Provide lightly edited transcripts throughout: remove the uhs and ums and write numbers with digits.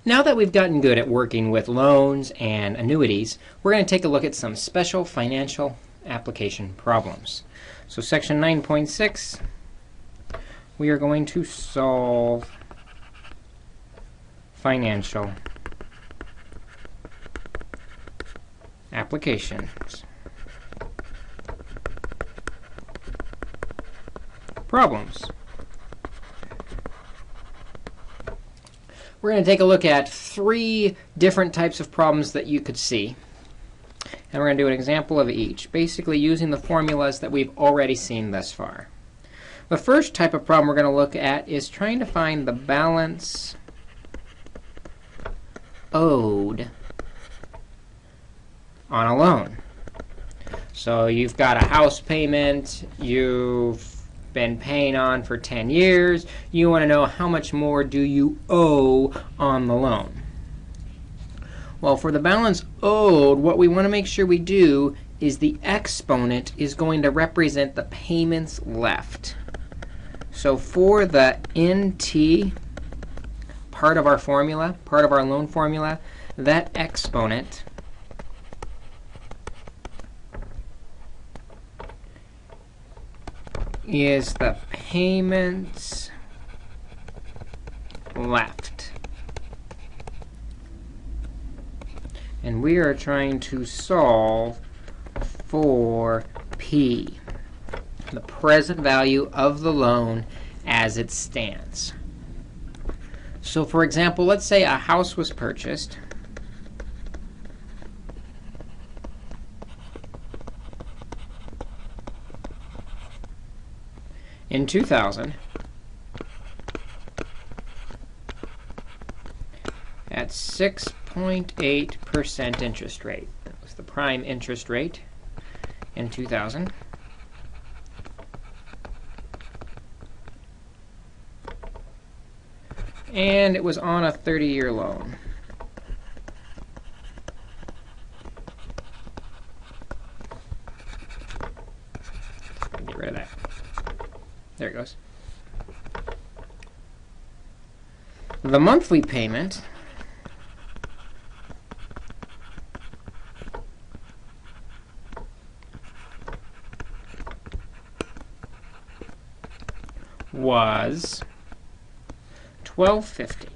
Now that we've gotten good at working with loans and annuities, we're going to take a look at some special financial application problems. So section 9.6, we are going to solve financial applications problems. We're going to take a look at 3 different types of problems that you could see. And we're going to do an example of each, basically using the formulas that we've already seen thus far. The first type of problem we're going to look at is trying to find the balance owed on a loan. So you've got a house payment, you've been paying on for 10 years, you want to know how much more do you owe on the loan. Well, for the balance owed, what we want to make sure we do is the exponent is going to represent the payments left. So for the NT part of our formula, part of our loan formula, that exponent is the payments left. And we are trying to solve for P, the present value of the loan as it stands. So for example, let's say a house was purchased in 2000 at 6.8% interest rate. That was the prime interest rate in 2000. And it was on a 30-year loan. Get rid of that. There it goes. The monthly payment was $12.50.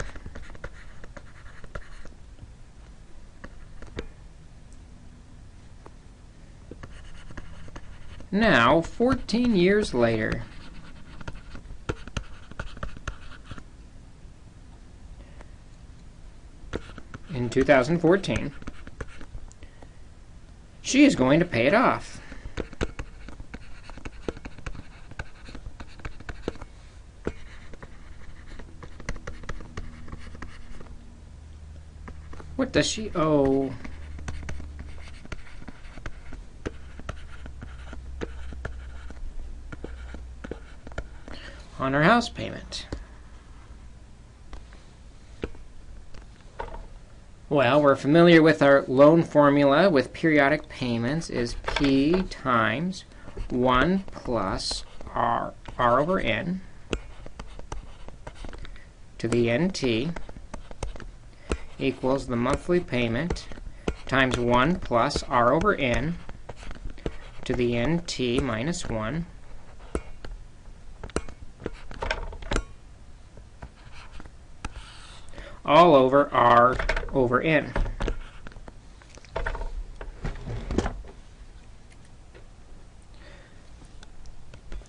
Now, 14 years later, in 2014, she is going to pay it off. What does she owe? On her house payment? Well, we're familiar with our loan formula with periodic payments is P times 1 plus R over N to the NT equals the monthly payment times 1 plus R over N to the NT minus 1 all over R over N.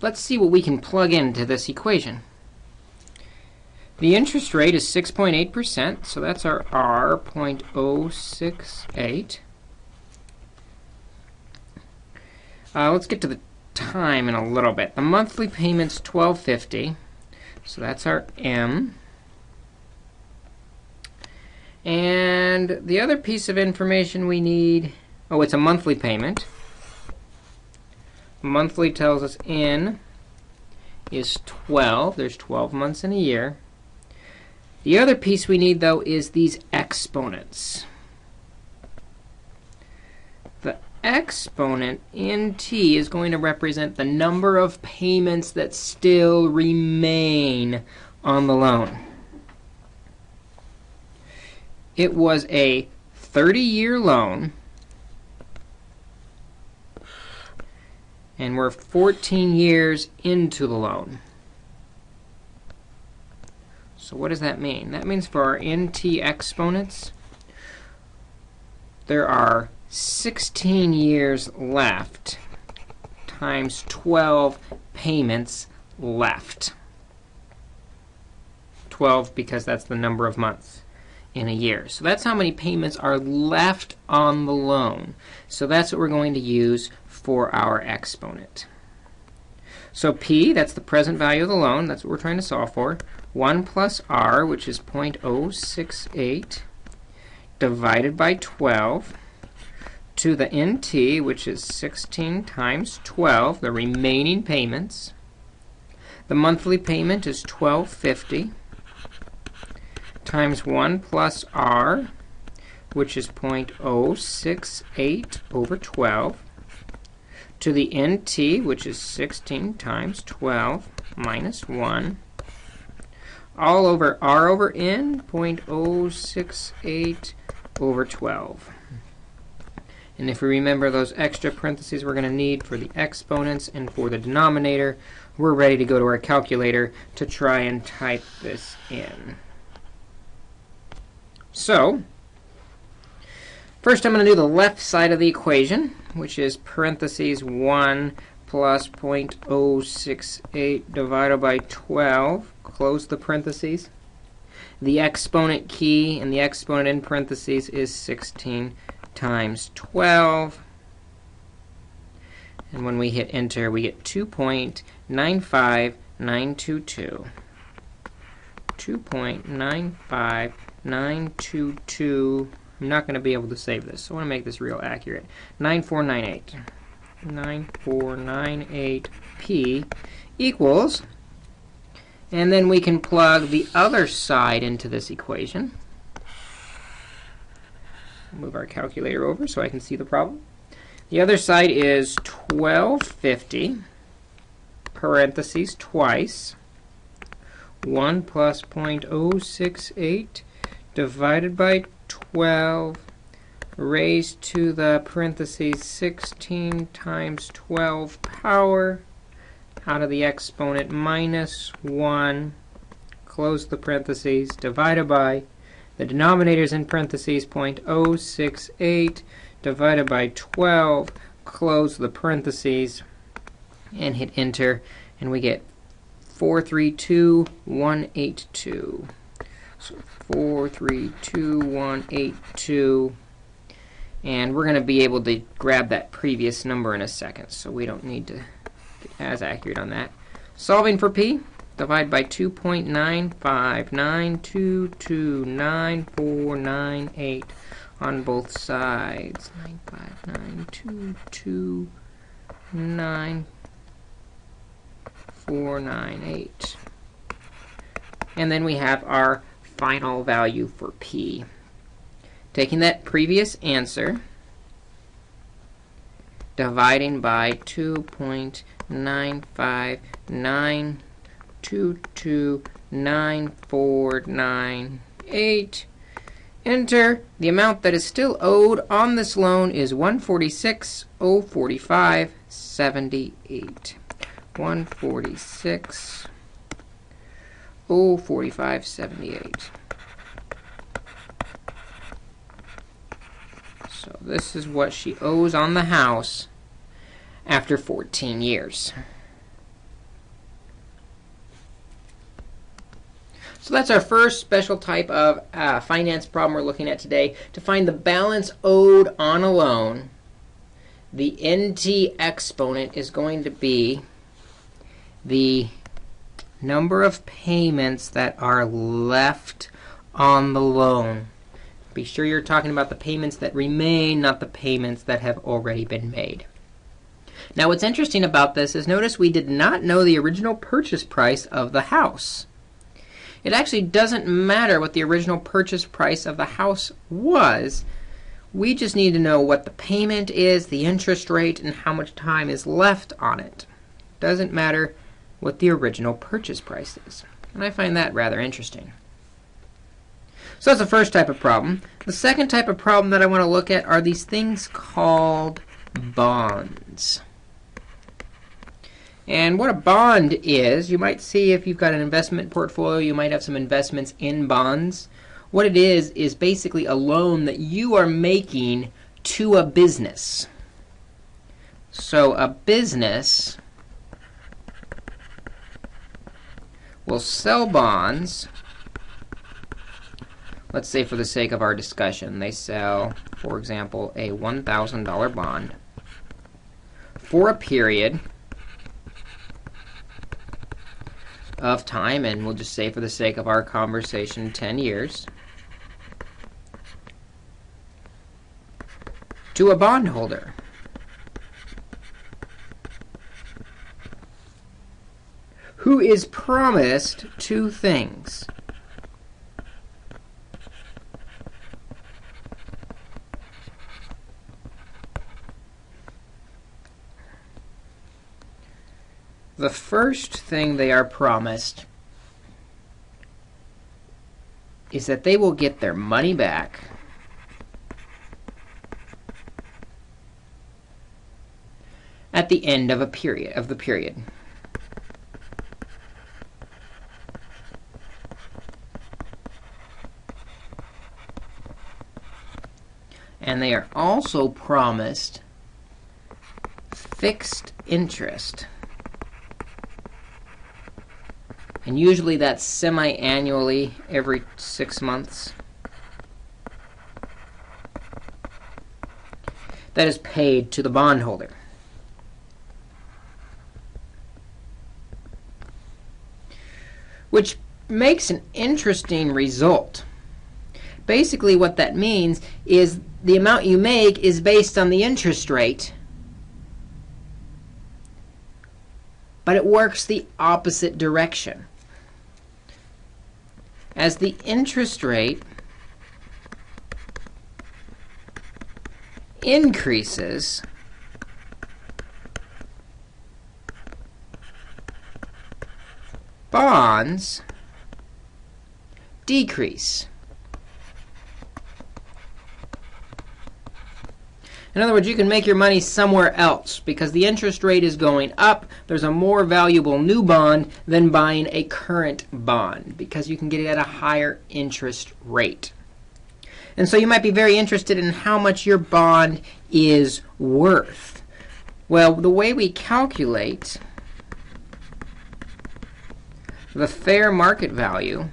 Let's see what we can plug into this equation. The interest rate is 6.8%, so that's our R, 0.068. Let's get to the time in a little bit. The monthly payment's $12.50, so that's our M. And the other piece of information we need, oh, it's a monthly payment. Monthly tells us N is 12. There's 12 months in a year. The other piece we need, though, is these exponents. The exponent in T is going to represent the number of payments that still remain on the loan. it was a 30-year loan, and we're 14 years into the loan. So what does that mean? That means for our NT exponents, there are 16 years left times 12 payments left. 12 because that's the number of months in a year. So that's how many payments are left on the loan. So that's what we're going to use for our exponent. So P, that's the present value of the loan. That's what we're trying to solve for. 1 plus R, which is 0.068, divided by 12, to the NT, which is 16 times 12, the remaining payments. The monthly payment is $12.50 times 1 plus R, which is 0.068 over 12, to the NT, which is 16 times 12 minus 1, all over R over N, 0.068 over 12. And if we remember those extra parentheses we're going to need for the exponents and for the denominator, we're ready to go to our calculator to try and type this in. So, first I'm going to do the left side of the equation, which is parentheses 1 plus 0.068 divided by 12, close the parentheses. The exponent key and the exponent in parentheses is 16 times 12. And when we hit enter, we get 2.95922. 2.95922. I'm not going to be able to save this, so I want to make this real accurate. 9498. 9498P equals, and then we can plug the other side into this equation. Move our calculator over so I can see the problem. The other side is 1250, parentheses twice, 1 plus 0.068 divided by 12 raised to the parentheses 16 times 12 power out of the exponent minus 1, close the parentheses, divided by the denominators in parentheses 0.068 divided by 12, close the parentheses, and hit enter, and we get 432182. So 432182, and we're going to be able to grab that previous number in a second, so we don't need to get as accurate on that. Solving for P, divide by 2.959229498 on both sides. 959229498. And then we have our final value for P. Taking that previous answer, dividing by 2.959229498. Enter. The amount that is still owed on this loan is $146,045.78. $146,045.78. So this is what she owes on the house after 14 years. So that's our first special type of finance problem we're looking at today. To find the balance owed on a loan, the NT exponent is going to be the number of payments that are left on the loan. Be sure you're talking about the payments that remain, not the payments that have already been made. Now what's interesting about this is notice we did not know the original purchase price of the house. It actually doesn't matter what the original purchase price of the house was. We just need to know what the payment is, the interest rate, and how much time is left on it. Doesn't matter what the original purchase price is. And I find that rather interesting. So that's the first type of problem. The second type of problem that I want to look at are these things called bonds. And what a bond is, you might see if you've got an investment portfolio, you might have some investments in bonds. What it is basically a loan that you are making to a business. So a business will sell bonds. Let's say for the sake of our discussion, they sell, for example, a $1,000 bond for a period of time, and we'll just say for the sake of our conversation, 10 years, to a bondholder who is promised two things. The first thing they are promised is that they will get their money back at the end of the period. And they are also promised fixed interest. And usually that's semi-annually, every 6 months. That is paid to the bondholder. Which makes an interesting result. Basically what that means is the amount you make is based on the interest rate, but it works the opposite direction. As the interest rate increases, bonds decrease. In other words, you can make your money somewhere else because the interest rate is going up. There's a more valuable new bond than buying a current bond because you can get it at a higher interest rate. And so you might be very interested in how much your bond is worth. Well, the way we calculate the fair market value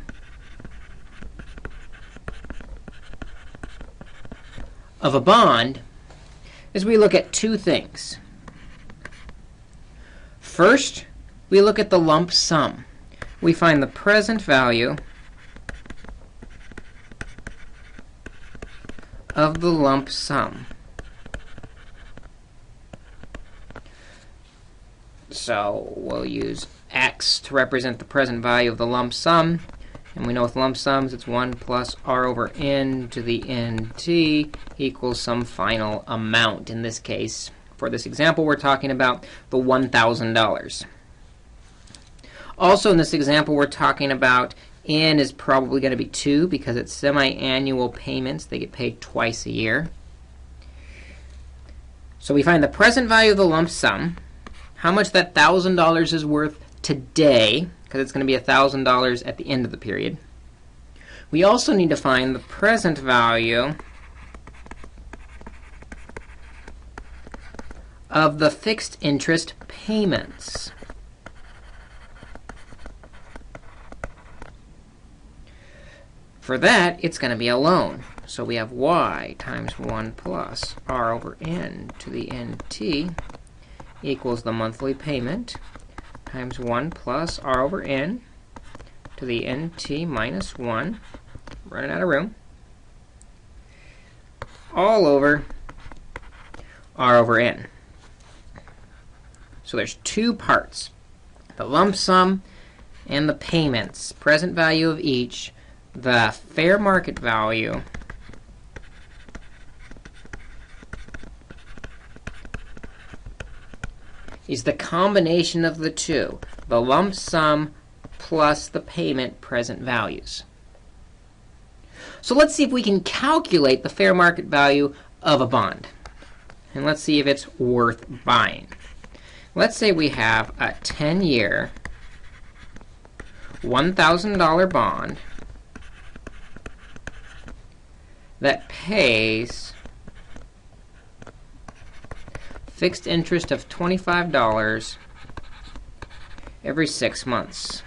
of a bond is we look at two things. First, we look at the lump sum. We find the present value of the lump sum. So we'll use X to represent the present value of the lump sum. And we know with lump sums, it's 1 plus R over N to the NT equals some final amount. In this case, for this example, we're talking about the $1,000. Also, in this example, we're talking about N is probably going to be 2 because it's semi-annual payments. They get paid twice a year. So we find the present value of the lump sum, how much that $1,000 is worth today, because it's going to be $1,000 at the end of the period. We also need to find the present value of the fixed interest payments. For that, it's going to be a loan. So we have y times 1 plus r over n to the nt equals the monthly payment times 1 plus r over n to the nt minus 1, running out of room, all over r over n. So there's two parts, the lump sum and the payments, present value of each. The fair market value is the combination of the two, the lump sum plus the payment present values. So let's see if we can calculate the fair market value of a bond. And let's see if it's worth buying. Let's say we have a 10-year, $1,000 bond that pays fixed interest of $25 every 6 months.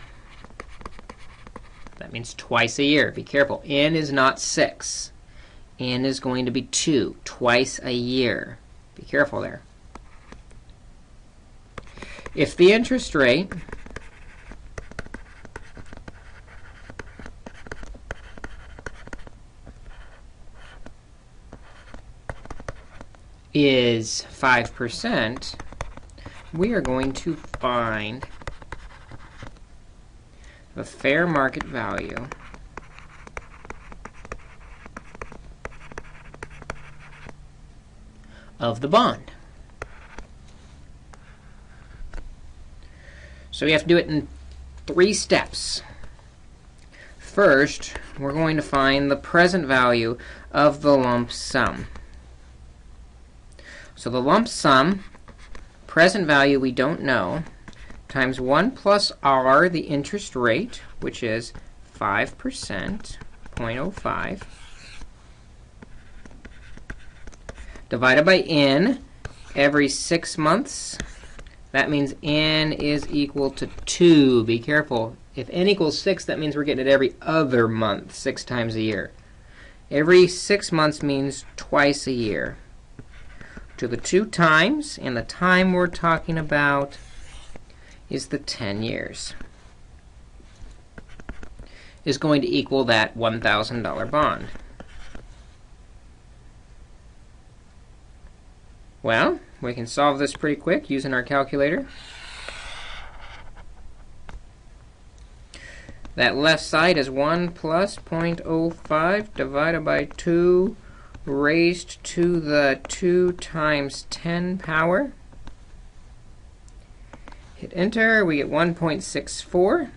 That means twice a year. Be careful. N is not 6. N is going to be 2, twice a year. Be careful there. If the interest rate is 5%, we are going to find the fair market value of the bond. So we have to do it in 3 steps. First, we're going to find the present value of the lump sum. So the lump sum, present value we don't know, times 1 plus r, the interest rate, which is 5%, 0.05, divided by n, every 6 months. That means n is equal to 2. Be careful. If n equals 6, that means we're getting it every other month, 6 times a year. Every 6 months means twice a year. To the 2 times, and the time we're talking about is the 10 years, is going to equal that $1,000 bond. Well, we can solve this pretty quick using our calculator. That left side is 1 plus 0.05 divided by 2 raised to the 2 times 10 power. Hit enter, we get 1.64.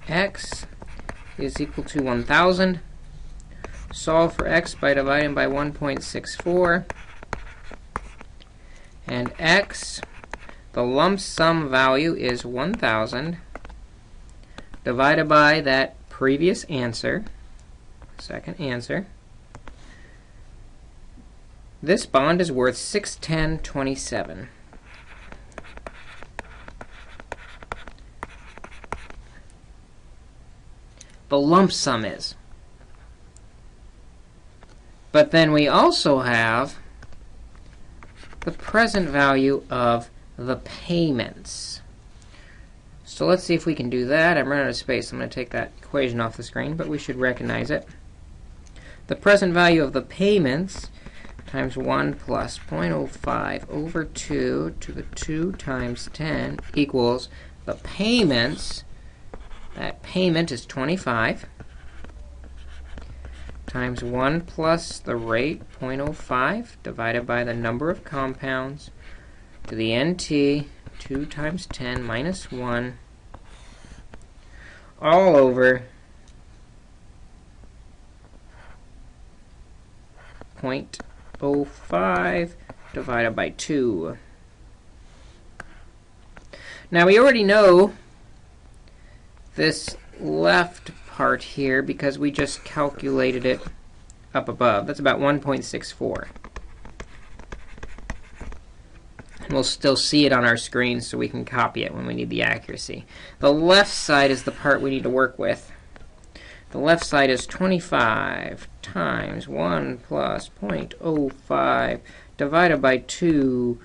X is equal to 1,000. Solve for x by dividing by 1.64. And x, the lump sum value is 1,000 divided by that previous answer, second answer. This bond is worth $610.27. The lump sum is. But then we also have the present value of the payments. So let's see if we can do that. I'm running out of space. I'm going to take that equation off the screen, but we should recognize it. The present value of the payments times 1 plus 0.05 over 2 to the 2 times 10 equals the payments. That payment is 25 times 1 plus the rate, 0.05, divided by the number of compounds to the nt, 2 times 10 minus 1, all over 0.05 divided by 2. Now we already know this left part here because we just calculated it up above. That's about 1.64. And we'll still see it on our screen so we can copy it when we need the accuracy. The left side is the part we need to work with. The left side is 25 times 1 plus 0.05 divided by 2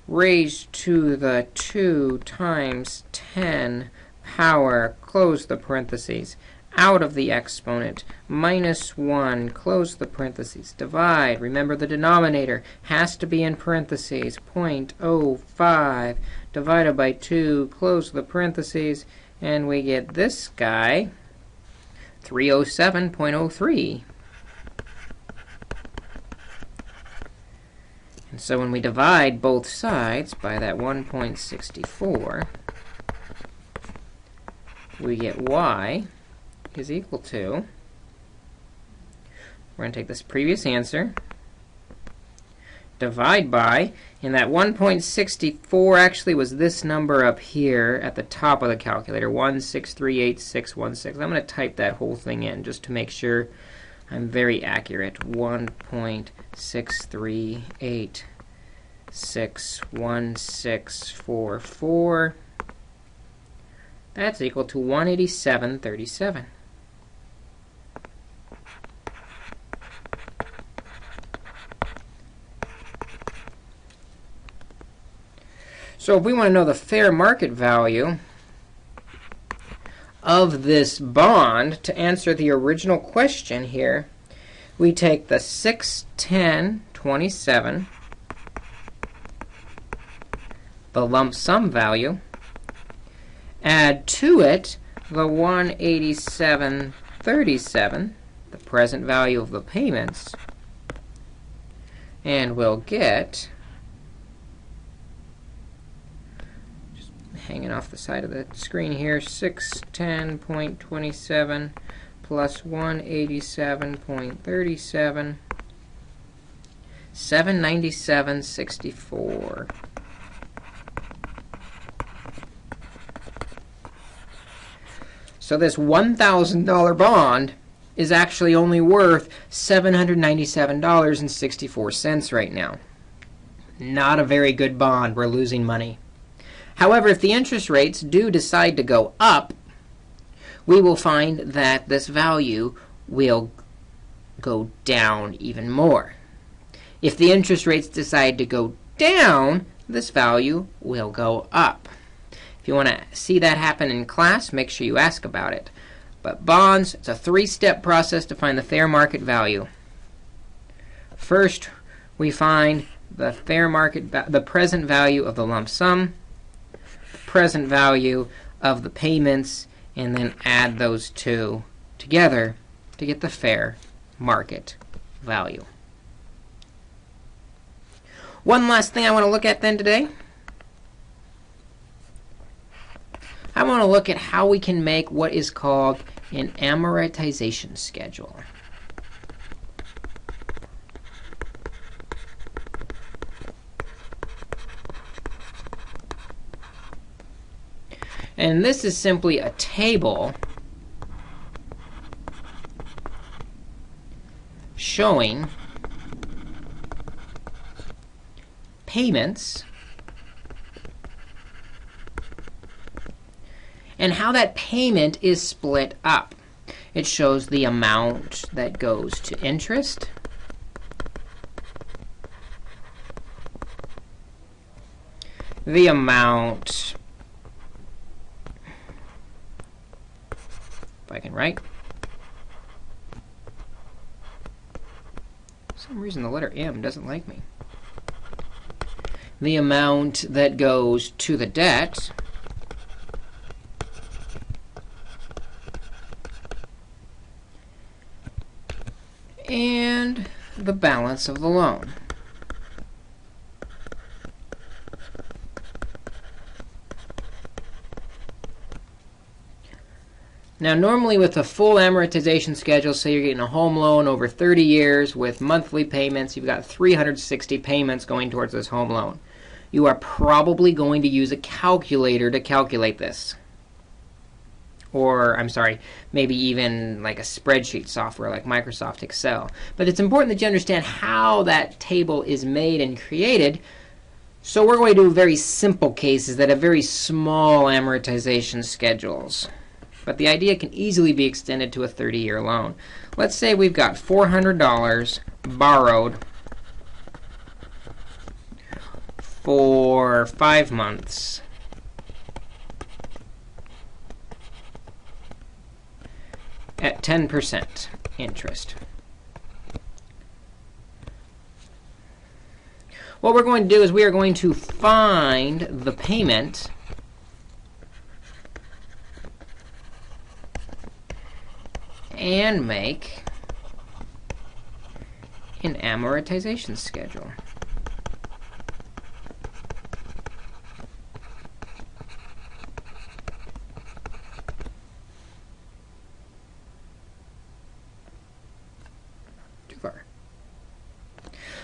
raised to the 2 times 10 power, close the parentheses, out of the exponent, minus 1, close the parentheses, divide. Remember, the denominator has to be in parentheses, 0.05 divided by 2, close the parentheses, and we get this guy, 307.03. And so when we divide both sides by that 1.64, we get y is equal to, we're going to take this previous answer, divide by, and that 1.64 actually was this number up here at the top of the calculator, 1638616. I'm going to type that whole thing in just to make sure I'm very accurate. 1.63861644. That's equal to 187.37. So if we want to know the fair market value of this bond, to answer the original question here, we take the 610.27, the lump sum value, add to it the 187.37, the present value of the payments, and we'll get, hanging off the side of the screen here, 610.27 plus 187.37, 797.64. So this $1,000 bond is actually only worth $797.64 right now. Not a very good bond. We're losing money. However, if the interest rates do decide to go up, we will find that this value will go down even more. If the interest rates decide to go down, this value will go up. If you want to see that happen in class, make sure you ask about it. But bonds, it's a three-step process to find the fair market value. First, we find the the present value of the lump sum, present value of the payments, and then add those two together to get the fair market value. One last thing I want to look at then today. I want to look at how we can make what is called an amortization schedule. And this is simply a table showing payments and how that payment is split up. It shows the amount that goes to interest, the amount, if I can write. For some reason the letter M doesn't like me. The amount that goes to the debt, and the balance of the loan. Now, normally with a full amortization schedule, say you're getting a home loan over 30 years with monthly payments, you've got 360 payments going towards this home loan. You are probably going to use a calculator to calculate this. Or, I'm sorry, maybe even like a spreadsheet software like Microsoft Excel. But it's important that you understand how that table is made and created. So we're going to do very simple cases that have very small amortization schedules. But the idea can easily be extended to a 30-year loan. Let's say we've got $400 borrowed for 5 months. At 10% interest. What we're going to do is we are going to find the payment and make an amortization schedule.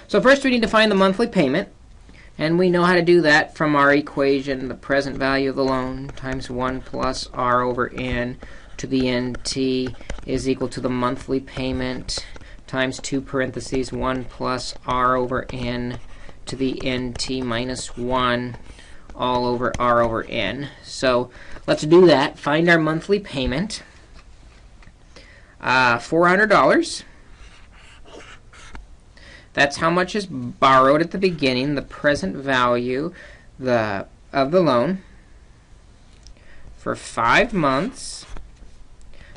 So first we need to find the monthly payment. And we know how to do that from our equation, the present value of the loan times 1 plus r over n to the nt is equal to the monthly payment times 2 parentheses 1 plus r over n to the nt minus 1 all over r over n. So let's do that. Find our monthly payment. $400. That's how much is borrowed at the beginning, the present value of the loan for 5 months.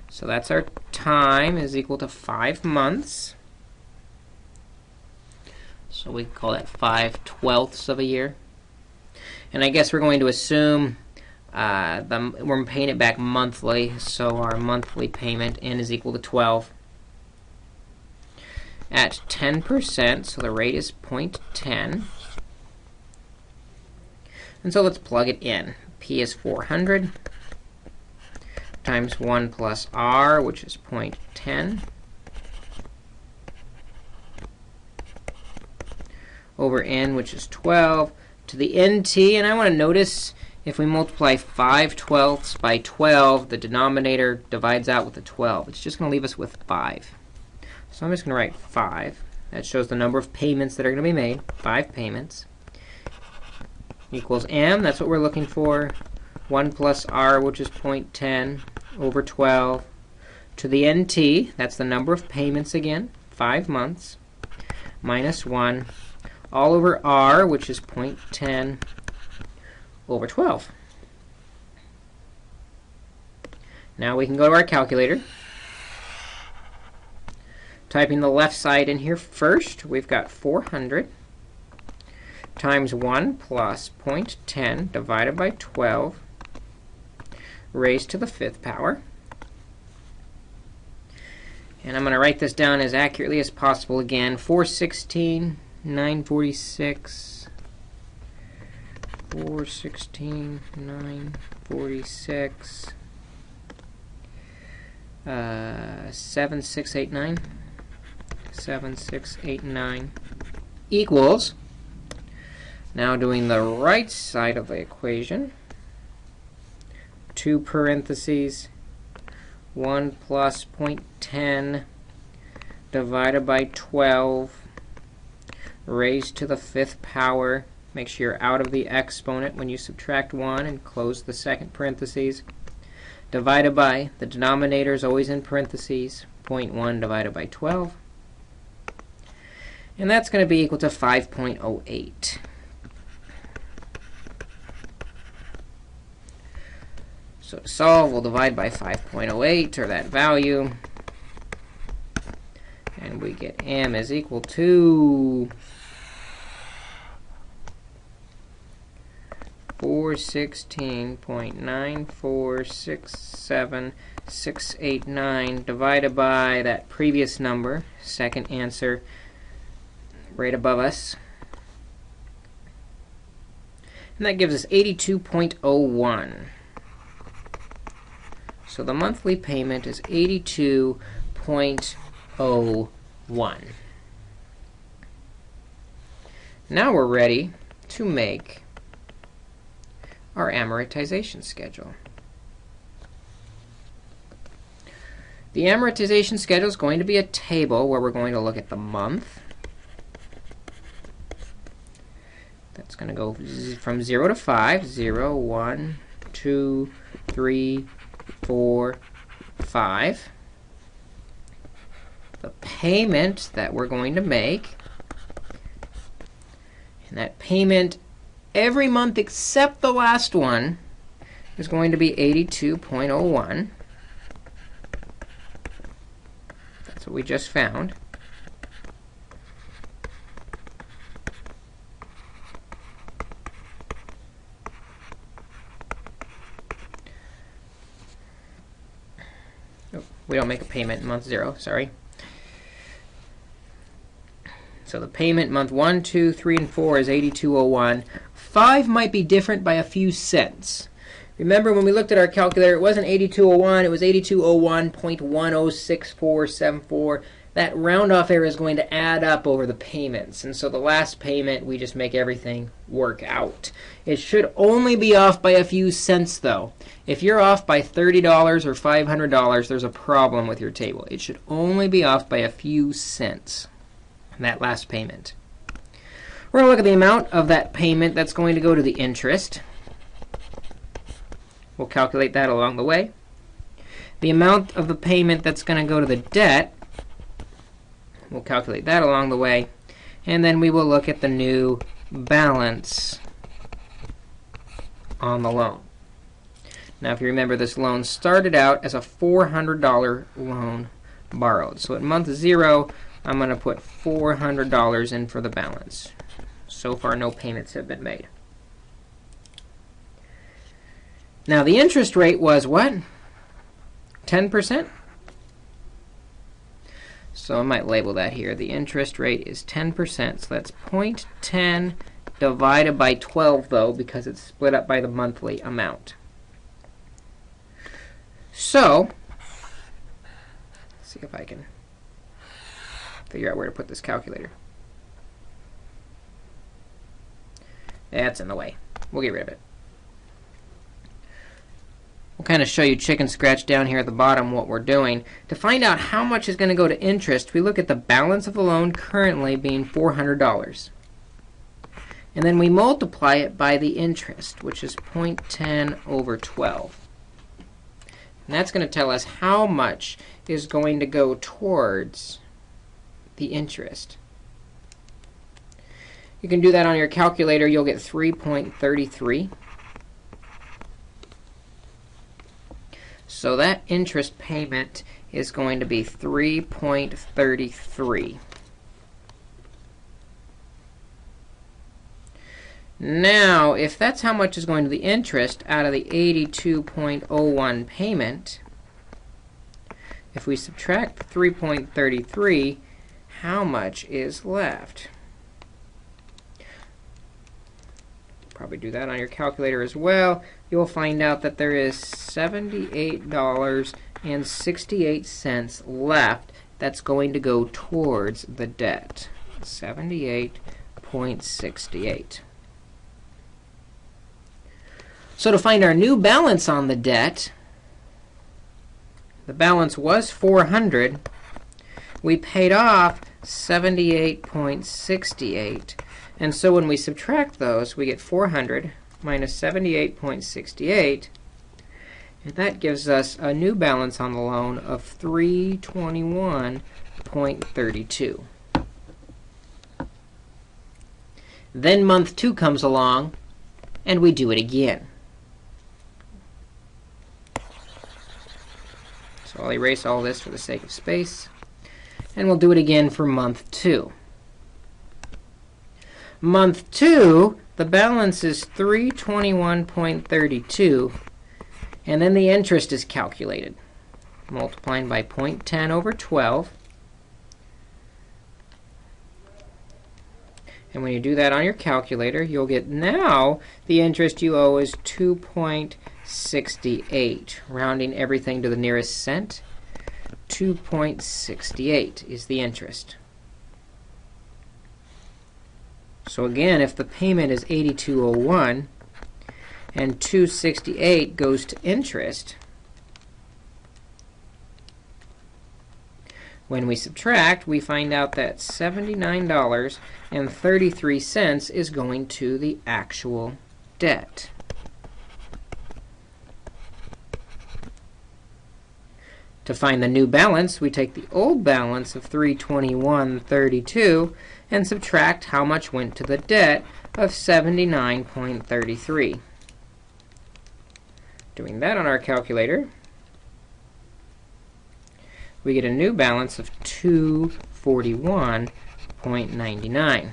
So that's our time is equal to 5 months. So we call that 5/12 of a year. And I guess we're going to assume we're paying it back monthly, so our monthly payment n is equal to 12. At 10%, so the rate is 0.10. And so let's plug it in. P is 400 times 1 plus r, which is 0.10, over n, which is 12, to the nt. And I want to notice if we multiply 5/12 by 12, the denominator divides out with the 12. It's just going to leave us with 5. So I'm just going to write 5. That shows the number of payments that are going to be made. 5 payments equals m. That's what we're looking for. 1 plus r, which is 0.10, over 12. To the nt, that's the number of payments again, 5 months, minus 1, all over r, which is 0.10, over 12. Now we can go to our calculator. Typing the left side in here first, we've got 400 times 1 plus 0.10 divided by 12 raised to the 5th power. And I'm going to write this down as accurately as possible again. 416, 946, 416, 946, 7689. 7689 equals, now doing the right side of the equation, 2 parentheses 1 plus 0.10 divided by 12 raised to the 5th power. Make sure you're out of the exponent when you subtract 1 and close the second parentheses. Divided by, the denominator is always in parentheses, 0.1 divided by 12. And that's going to be equal to 5.08. So to solve, we'll divide by 5.08, or that value. And we get m is equal to 416.9467689 divided by that previous number, second answer, right above us. And that gives us 82.01. So the monthly payment is 82.01. Now we're ready to make our amortization schedule. The amortization schedule is going to be a table where we're going to look at the month. That's going to go from 0 to 5. 0, 1, 2, 3, 4, 5. The payment that we're going to make. And that payment every month except the last one is going to be 82.01. That's what we just found. Oh, we don't make a payment in month 0, sorry. So the payment month 1, 2, 3, and 4 is 82.01. 5 might be different by a few cents. Remember when we looked at our calculator, it wasn't 8201, it was 8201.106474. That round off error is going to add up over the payments. And so the last payment, we just make everything work out. It should only be off by a few cents, though. If you're off by $30 or $500, there's a problem with your table. It should only be off by a few cents, that last payment. We're going to look at the amount of that payment that's going to go to the interest. We'll calculate that along the way. The amount of the payment that's going to go to the debt, we'll calculate that along the way. And then we will look at the new balance on the loan. Now, if you remember, this loan started out as a $400 loan borrowed. So at month 0, I'm going to put $400 in for the balance. So far, no payments have been made. Now, the interest rate was what? 10%? So I might label that here. The interest rate is 10%. So that's 0.10 divided by 12, though, because it's split up by the monthly amount. So, let's see if I can figure out where to put this calculator. That's in the way. We'll get rid of it. We'll kind of show you chicken scratch down here at the bottom what we're doing. To find out how much is going to go to interest, we look at the balance of the loan currently being $400. And then we multiply it by the interest, which is 0.10 over 12. And that's going to tell us how much is going to go towards the interest. You can do that on your calculator. You'll get 3.33. So that interest payment is going to be 3.33. Now, if that's how much is going to the interest out of the 82.01 payment, if we subtract 3.33, how much is left? Probably do that on your calculator as well. You'll find out that there is $78.68 left that's going to go towards the debt. 78.68. So to find our new balance on the debt, the balance was $400. We paid off $78.68. And so when we subtract those, we get 400 minus 78.68. And that gives us a new balance on the loan of 321.32. Then month 2 comes along, and we do it again. So I'll erase all this for the sake of space. And we'll do it again for month 2. Month 2, the balance is 321.32, and then the interest is calculated, multiplying by 0.10 over 12. And when you do that on your calculator, you'll get now the interest you owe is 2.68. Rounding everything to the nearest cent, 2.68 is the interest. So again, if the payment is 8201 and 268 goes to interest, when we subtract, we find out that $79.33 is going to the actual debt. To find the new balance, we take the old balance of 321.32 and subtract how much went to the debt of 79.33. Doing that on our calculator, we get a new balance of 241.99.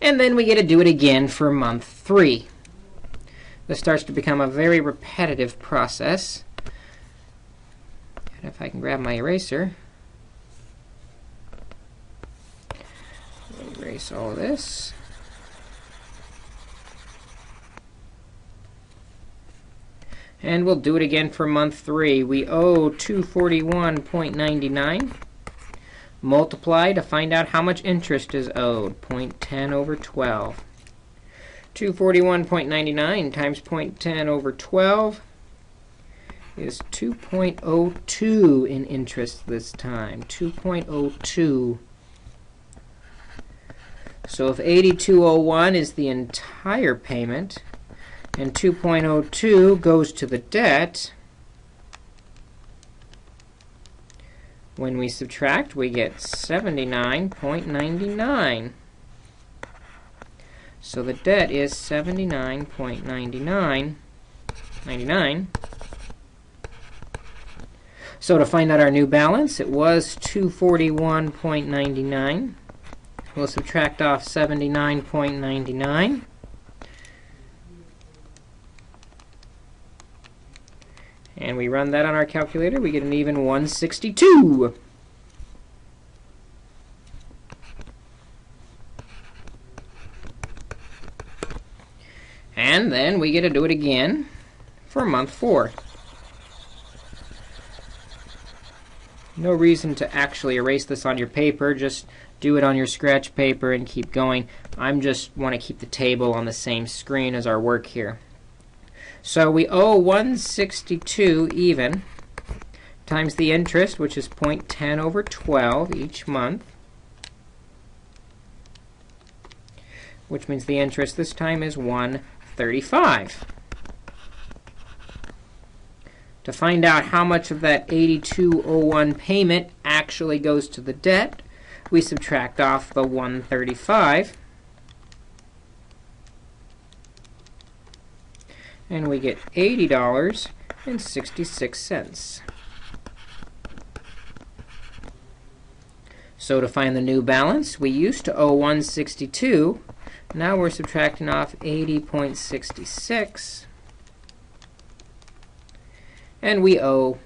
And then we get to do it again for month 3. This starts to become a very repetitive process. And if I can grab my eraser, erase all of this. And we'll do it again for month 3. We owe $241.99. Multiply to find out how much interest is owed. 0.10 over 12. 241.99 times 0.10 over 12 is 2.02 in interest this time. 2.02. So if 8201 is the entire payment and 2.02 goes to the debt, when we subtract, we get 79.99. So the debt is 79.99. So to find out our new balance, it was 241.99. We'll subtract off 79.99. And we run that on our calculator, we get an even 162. And then we get to do it again for month 4. No reason to actually erase this on your paper, just do it on your scratch paper and keep going. I just want to keep the table on the same screen as our work here. So we owe 162 even times the interest, which is 0.10 over 12 each month, which means the interest this time is 135. To find out how much of that 8201 payment actually goes to the debt, we subtract off the 135. And we get $80.66. So to find the new balance, we used to owe 162. Now we're subtracting off 80.66. And we owe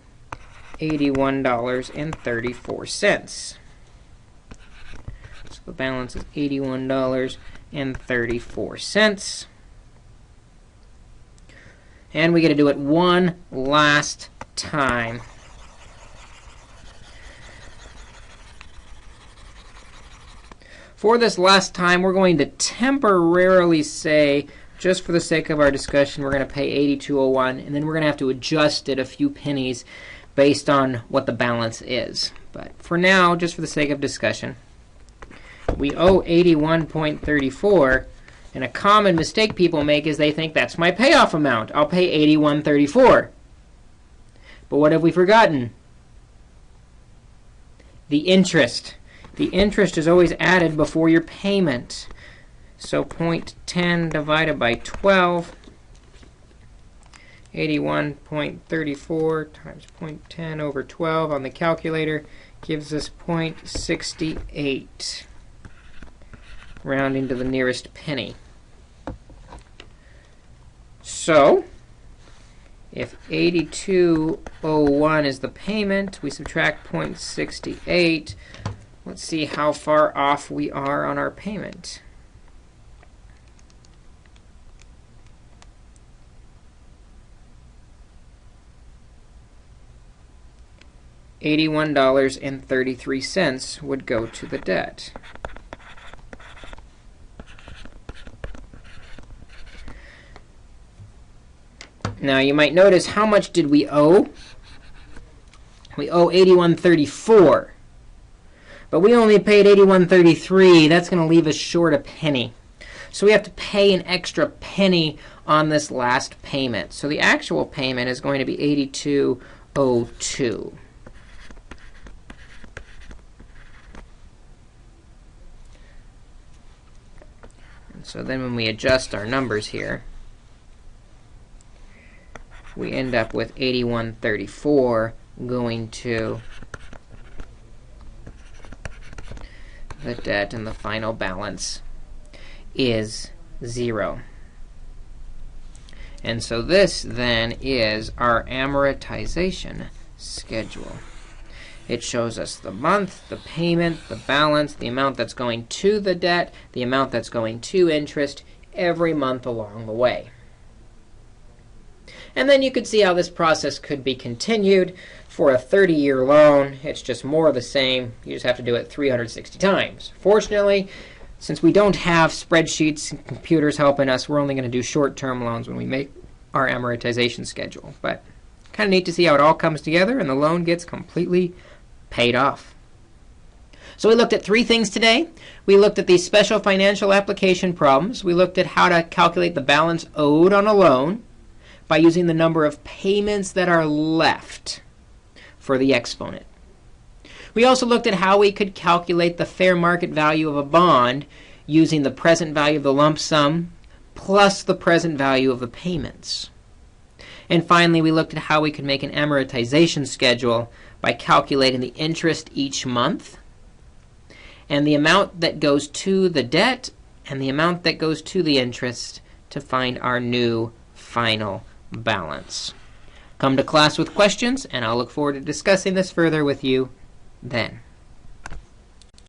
$81.34. So the balance is $81.34. And we get to do it one last time. For this last time, we're going to temporarily say, just for the sake of our discussion, we're going to pay 8201, and then we're going to have to adjust it a few pennies based on what the balance is. But for now, just for the sake of discussion, we owe 81.34. And a common mistake people make is they think that's my payoff amount. I'll pay $81.34. But what have we forgotten? The interest. The interest is always added before your payment. So 0.10 divided by 12, 81.34 times 0.10 over 12 on the calculator gives us 0.68, rounding to the nearest penny. So, if 8201 is the payment, we subtract 0.68. Let's see how far off we are on our payment. $81.33 would go to the debt. Now you might notice, how much did we owe? We owe $81.34. But we only paid $81.33. That's going to leave us short a penny. So we have to pay an extra penny on this last payment. So the actual payment is going to be $82.02. So then when we adjust our numbers here, we end up with $81.34 going to the debt, and the final balance is 0. And so this then is our amortization schedule. It shows us the month, the payment, the balance, the amount that's going to the debt, the amount that's going to interest every month along the way. And then you could see how this process could be continued for a 30-year loan. It's just more of the same. You just have to do it 360 times. Fortunately, since we don't have spreadsheets and computers helping us, we're only going to do short-term loans when we make our amortization schedule. But kind of neat to see how it all comes together and the loan gets completely paid off. So we looked at 3 things today. We looked at these special financial application problems. We looked at how to calculate the balance owed on a loan by using the number of payments that are left for the exponent. We also looked at how we could calculate the fair market value of a bond using the present value of the lump sum plus the present value of the payments. And finally, we looked at how we could make an amortization schedule by calculating the interest each month and the amount that goes to the debt and the amount that goes to the interest to find our new final balance. Come to class with questions, and I'll look forward to discussing this further with you then.